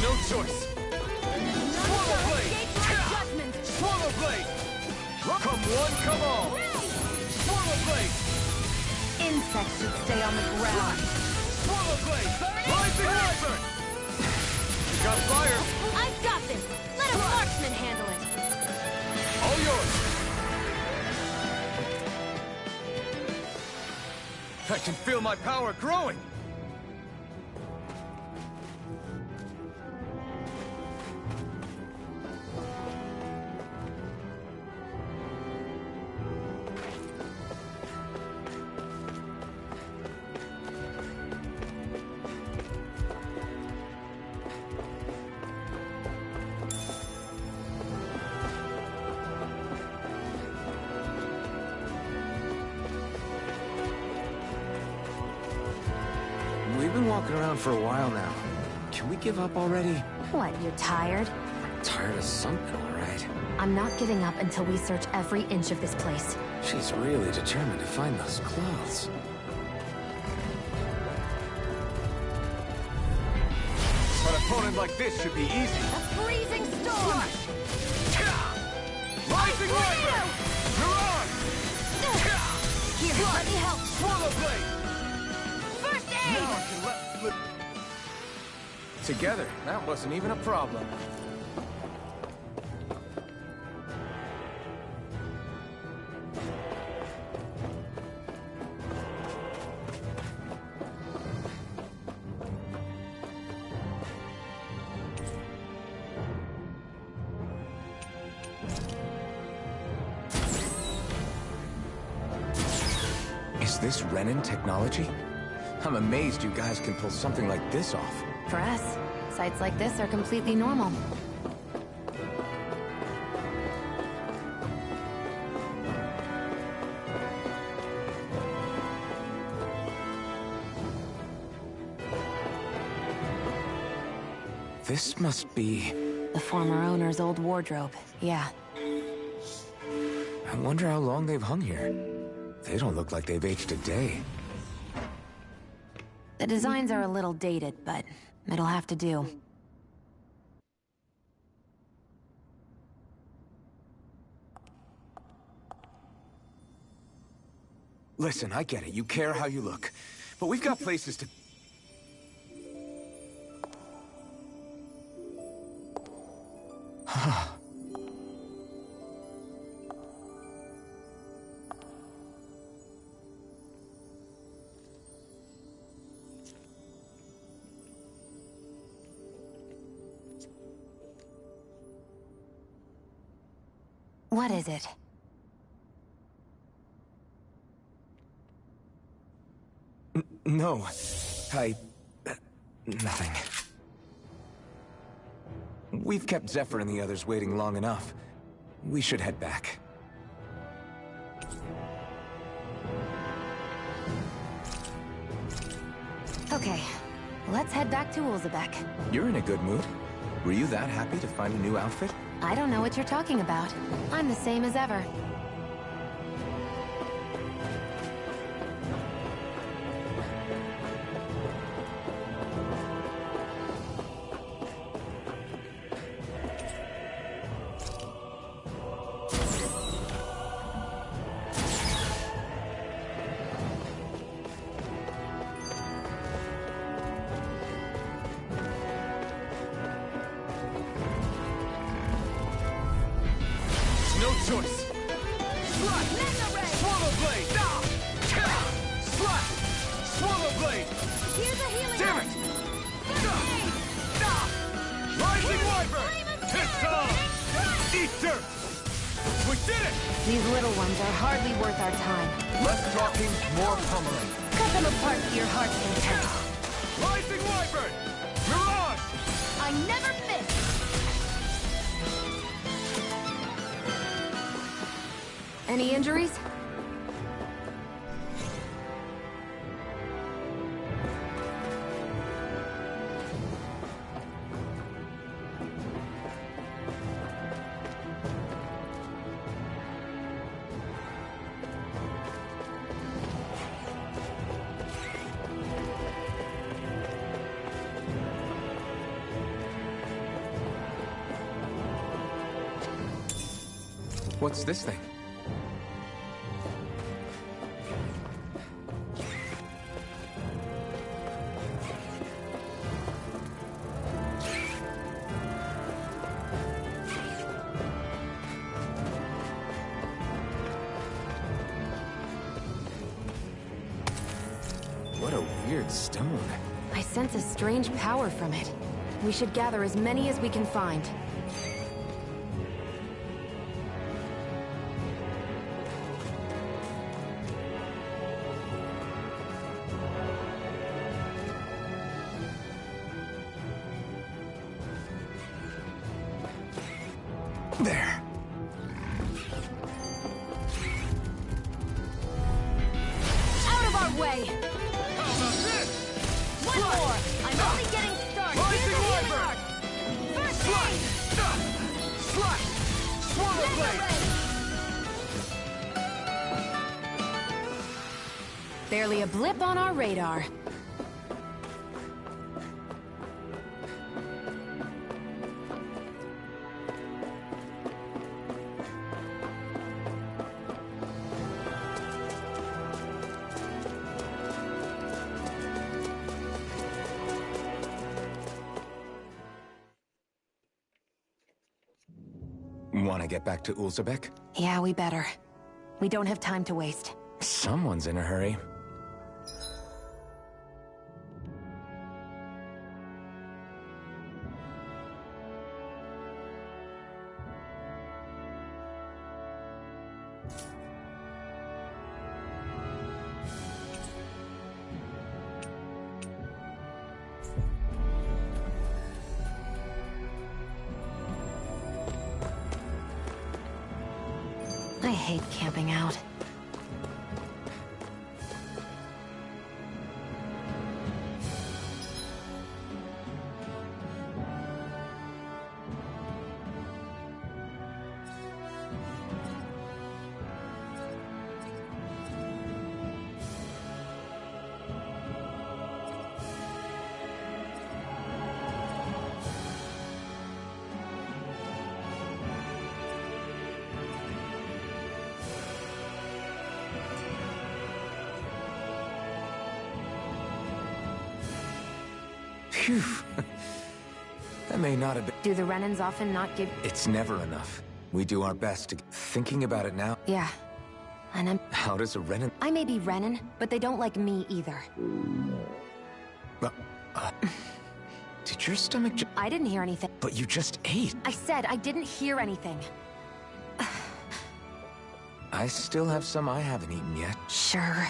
Speaker 8: No choice! Swallow blade! Swallow blade! Come one, come all! Swallow blade!
Speaker 1: Insects should stay on the ground.
Speaker 8: Swallow blade! Rising Wyvern! You got fire!
Speaker 6: I've got this! Let a marksman handle it!
Speaker 8: All yours! I can feel my power growing!
Speaker 2: We've been walking around for a while now. Can we give up already?
Speaker 1: What, you're tired?
Speaker 2: Tired of something, all right.
Speaker 1: I'm not giving up until we search every inch of this place.
Speaker 2: She's really determined to find those clothes.
Speaker 8: An opponent like this should be easy.
Speaker 6: A freezing storm!
Speaker 8: Rising Wyvern! You're on!
Speaker 6: Here, let me help!
Speaker 8: Swallow blade!
Speaker 6: First
Speaker 8: Now
Speaker 6: aid!
Speaker 8: I can let slip.
Speaker 2: Together, that wasn't even a problem. Is this Renin technology? I'm amazed you guys can pull something like this off.
Speaker 1: For us, sites like this are completely normal.
Speaker 2: This must be...
Speaker 1: The former owner's old wardrobe, yeah.
Speaker 2: I wonder how long they've hung here. They don't look like they've aged a day.
Speaker 1: The designs are a little dated, but it'll have to do.
Speaker 2: Listen, I get it. You care how you look. But we've got places to...
Speaker 1: What is it?
Speaker 2: No. Nothing. We've kept Zephyr and the others waiting long enough. We should head back.
Speaker 1: Okay, let's head back to Ulzebek.
Speaker 2: You're in a good mood. Were you that happy to find a new outfit?
Speaker 1: I don't know what you're talking about. I'm the same as ever.
Speaker 2: No choice. Slap! Swallow blade! Slap! Swallow blade!
Speaker 6: Here's a healing
Speaker 2: Damn it! Rising Wyvern! It's on! Eat dirt! We did it!
Speaker 1: These little ones are hardly worth our time.
Speaker 2: Less talking, more pummeling.
Speaker 1: Cut them apart to your heart's content.
Speaker 2: Rising Wyvern! Mirage!
Speaker 6: I never miss!
Speaker 1: Any injuries?
Speaker 2: What's this thing? What a weird stone.
Speaker 1: I sense a strange power from it. We should gather as many as we can find.
Speaker 2: There.
Speaker 6: Out of our way!
Speaker 2: How about this?
Speaker 6: One more! I'm only getting started! Here's the healing arc! First aid!
Speaker 2: Slash! Swallow blade!
Speaker 1: Barely a blip on our radar.
Speaker 2: Want to get back to Ulzebek?
Speaker 1: Yeah, we better. We don't have time to waste.
Speaker 2: Someone's in a hurry.
Speaker 1: hate camping out.
Speaker 2: Phew. That may not have been...
Speaker 1: Do the Renans often not give...
Speaker 2: It's never enough. We do our best to... Thinking about it now...
Speaker 1: Yeah. And I'm...
Speaker 2: How does a Renan...
Speaker 1: I may be Renan, but they don't like me either.
Speaker 2: Did your stomach
Speaker 1: I didn't hear anything.
Speaker 2: But you just ate.
Speaker 1: I said I didn't hear anything.
Speaker 2: I still have some I haven't eaten yet.
Speaker 1: Sure.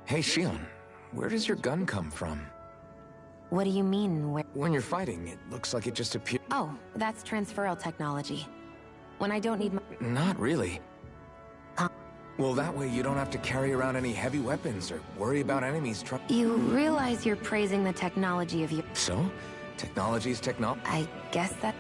Speaker 2: Hey, Shion, where does your gun come from?
Speaker 1: What do you mean, where...
Speaker 2: When you're fighting, it looks like it just appeared...
Speaker 1: Oh, that's transferal technology. When I don't need my...
Speaker 2: Not really. Well, that way you don't have to carry around any heavy weapons or worry about enemies
Speaker 1: You realize you're praising the technology of your...
Speaker 2: So? Technology's technology?
Speaker 1: I guess that...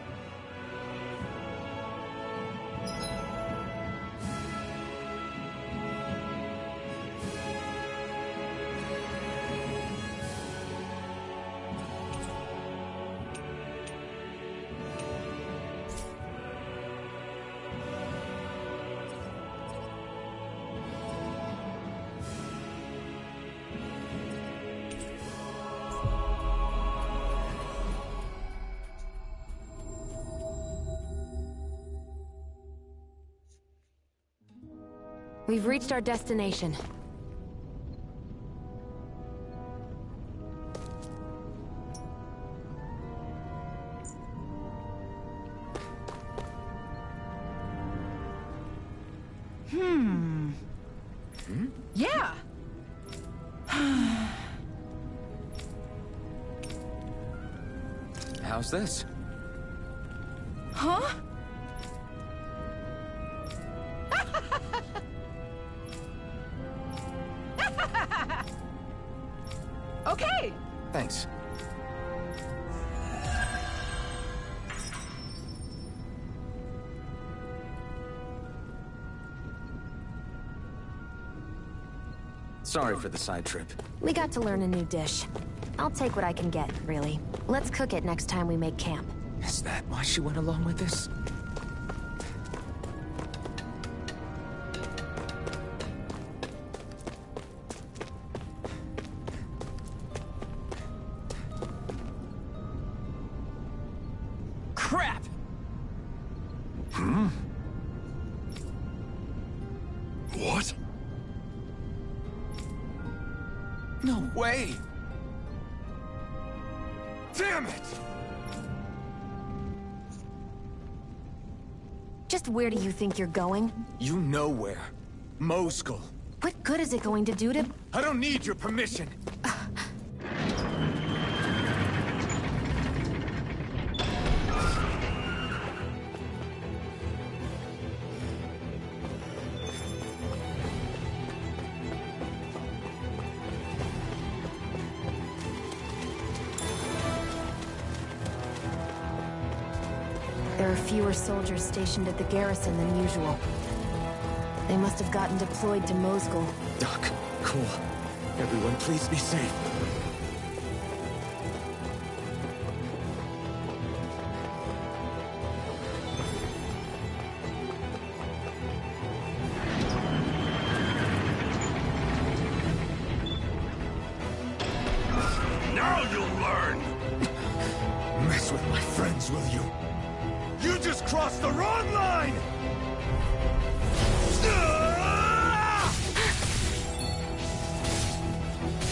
Speaker 1: We've reached our destination.
Speaker 9: Yeah!
Speaker 2: How's this?
Speaker 9: Huh? Okay!
Speaker 2: Thanks. Sorry for the side trip.
Speaker 1: We got to learn a new dish. I'll take what I can get, really. Let's cook it next time we make camp.
Speaker 2: Is that why she went along with this?
Speaker 5: Crap!
Speaker 8: What?
Speaker 2: No way! Damn it!
Speaker 1: Just where do you think you're going?
Speaker 2: You know where. Moskul.
Speaker 1: What good is it going to do to...
Speaker 2: I don't need your permission.
Speaker 1: There are fewer soldiers stationed at the garrison than usual. They must have gotten deployed to Moskul.
Speaker 2: Doc, cool. Everyone, please be safe.
Speaker 8: Now you'll learn!
Speaker 2: Mess with my friends, will you?
Speaker 8: You just crossed the wrong line!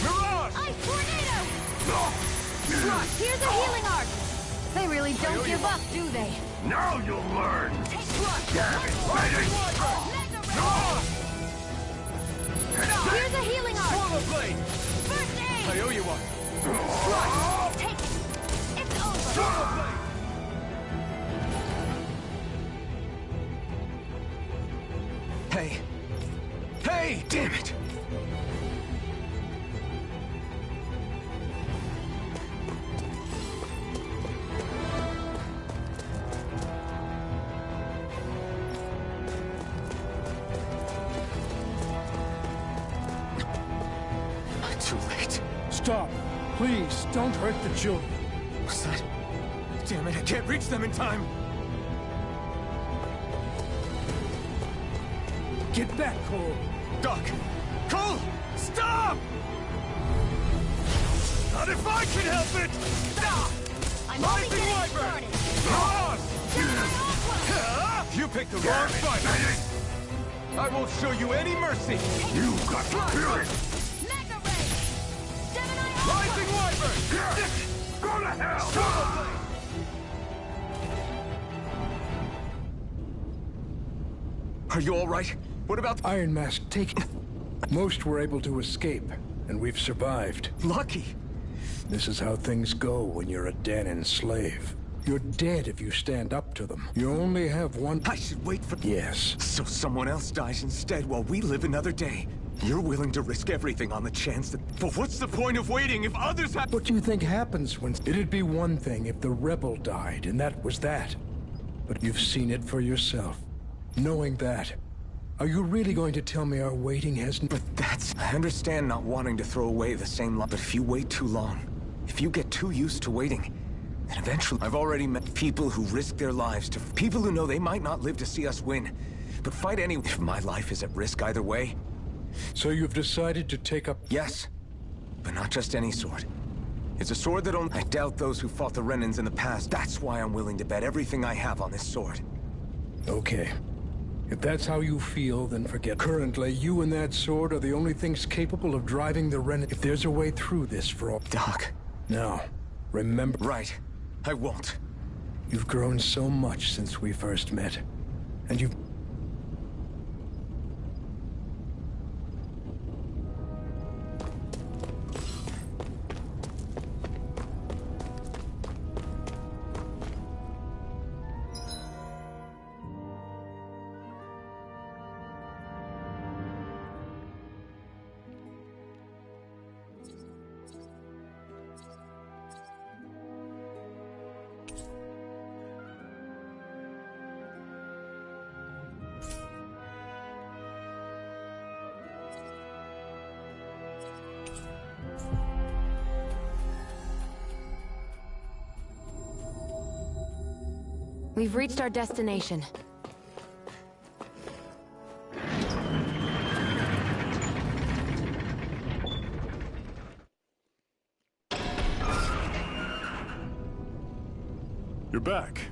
Speaker 8: Mirage!
Speaker 6: Ice tornado! Frost, here's a healing arc!
Speaker 1: They really don't give up, do they?
Speaker 8: Now you'll learn!
Speaker 6: Take Frost!
Speaker 8: Fighting!
Speaker 6: Here's a healing arc!
Speaker 5: Blade!
Speaker 6: First aid!
Speaker 5: I owe you one.
Speaker 6: Frost, take it! It's
Speaker 2: Hey! Hey! Damn it! Too late.
Speaker 8: Stop. Please, don't hurt the children.
Speaker 2: What's that? Damn it, I can't reach them in time!
Speaker 8: Get back, Cole.
Speaker 2: Doc! Cole! Stop! Not if I can help it!
Speaker 6: Stop! I'm only
Speaker 2: Rising
Speaker 6: getting
Speaker 2: Wyvern!
Speaker 6: started.
Speaker 2: You picked the wrong fight! I won't show you any mercy!
Speaker 8: You got the spirit!
Speaker 6: Mega Ray! Gemini Alpha!
Speaker 2: Rising Wyvern!
Speaker 8: Go to hell!
Speaker 2: Are you all right? What about
Speaker 8: Iron Mask taken. Most were able to escape, and we've survived.
Speaker 2: Lucky?
Speaker 8: This is how things go when you're a Danon slave. You're dead if you stand up to them. You only have one...
Speaker 2: I should wait for...
Speaker 8: Yes.
Speaker 2: So someone else dies instead while we live another day. You're willing to risk everything on the chance that... But what's the point of waiting if others have...
Speaker 8: What do you think happens when... It'd be one thing if the rebel died, and that was that. But you've seen it for yourself. Knowing that, are you really going to tell me our waiting has...
Speaker 2: But that's... I understand not wanting to throw away the same lot, but if you wait too long, if you get too used to waiting, then eventually... I've already met people who risk their lives to... People who know they might not live to see us win, but fight anyway. If my life is at risk either way...
Speaker 8: So you've decided to take up...
Speaker 2: Yes, but not just any sword. It's a sword that only... I doubt those who fought the Renans in the past. That's why I'm willing to bet everything I have on this sword.
Speaker 8: Okay. If that's how you feel, then forget. Currently, you and that sword are the only things capable of driving the Ren... If there's a way through this for all...
Speaker 2: Doc.
Speaker 8: Now, remember...
Speaker 2: Right. I won't.
Speaker 8: You've grown so much since we first met. And you've...
Speaker 1: We've reached our destination.
Speaker 4: You're back.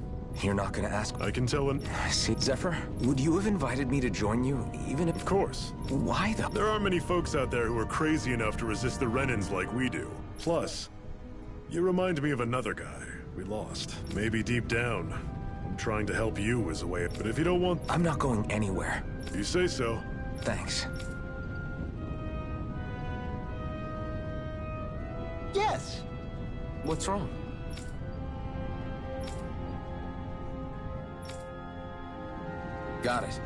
Speaker 2: You're not gonna ask...
Speaker 4: I can tell him.
Speaker 2: I see. Zephyr, would you have invited me to join you, even if...
Speaker 4: Of course.
Speaker 2: Why though?
Speaker 4: There aren't many folks out there who are crazy enough to resist the Renans like we do. Plus, you remind me of another guy we lost. Maybe deep down, I'm trying to help you as a way, but if you don't want...
Speaker 2: I'm not going anywhere.
Speaker 4: If you say so.
Speaker 2: Thanks.
Speaker 5: Yes.
Speaker 2: What's wrong? Got it.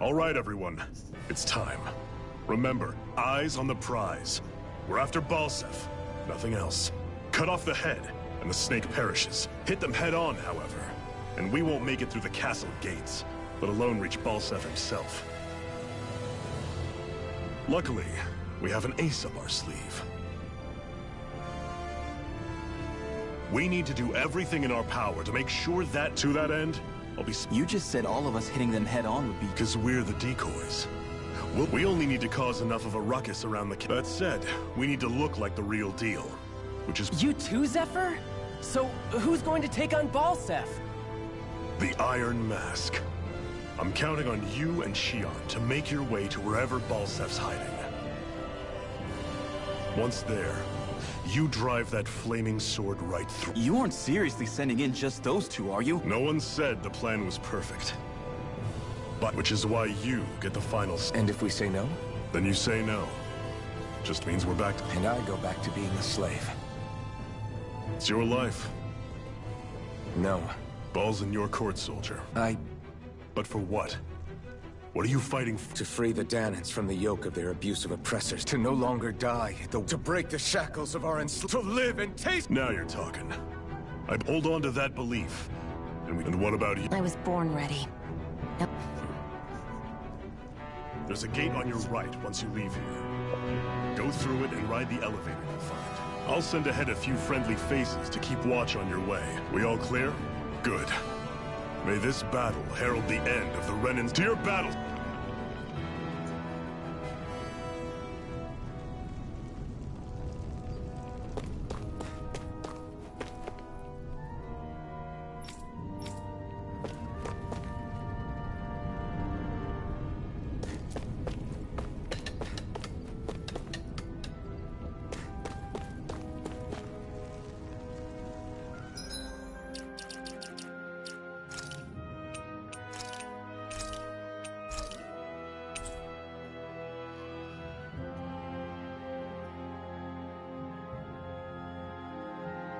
Speaker 4: All right, everyone. It's time. Remember, eyes on the prize. We're after Balsef. Nothing else. Cut off the head, and the snake perishes. Hit them head on, however. And we won't make it through the castle gates, let alone reach Balsef himself. Luckily, we have an ace up our sleeve. We need to do everything in our power to make sure that, to that end, I'll be...
Speaker 7: You just said all of us hitting them head on would be...
Speaker 4: Because we're the decoys. We only need to cause enough of a ruckus around the... That said, we need to look like the real deal, which is...
Speaker 5: You too, Zephyr? So, who's going to take on Balsef?
Speaker 4: the Iron Mask. I'm counting on you and Shion to make your way to wherever Balsef's hiding. Once there, you drive that flaming sword right through.
Speaker 7: You aren't seriously sending in just those two, are you?
Speaker 4: No one said the plan was perfect. But which is why you get the final say.
Speaker 2: And if we say no?
Speaker 4: Then you say no. Just means we're back to...
Speaker 2: And I go back to being a slave.
Speaker 4: It's your life.
Speaker 2: No.
Speaker 4: Ball's in your court, soldier.
Speaker 2: But
Speaker 4: for what? What are you fighting for?
Speaker 2: To free the Danans from the yoke of their abusive oppressors. To no longer die. To break the shackles of our To live and taste...
Speaker 4: Now you're talking. I hold on to that belief. And what about you?
Speaker 1: I was born ready. Yep.
Speaker 4: There's a gate on your right once you leave here. Go through it and ride the elevator you'll find. I'll send ahead a few friendly faces to keep watch on your way. We all clear? Good. May this battle herald the end of the Renans. To your battle!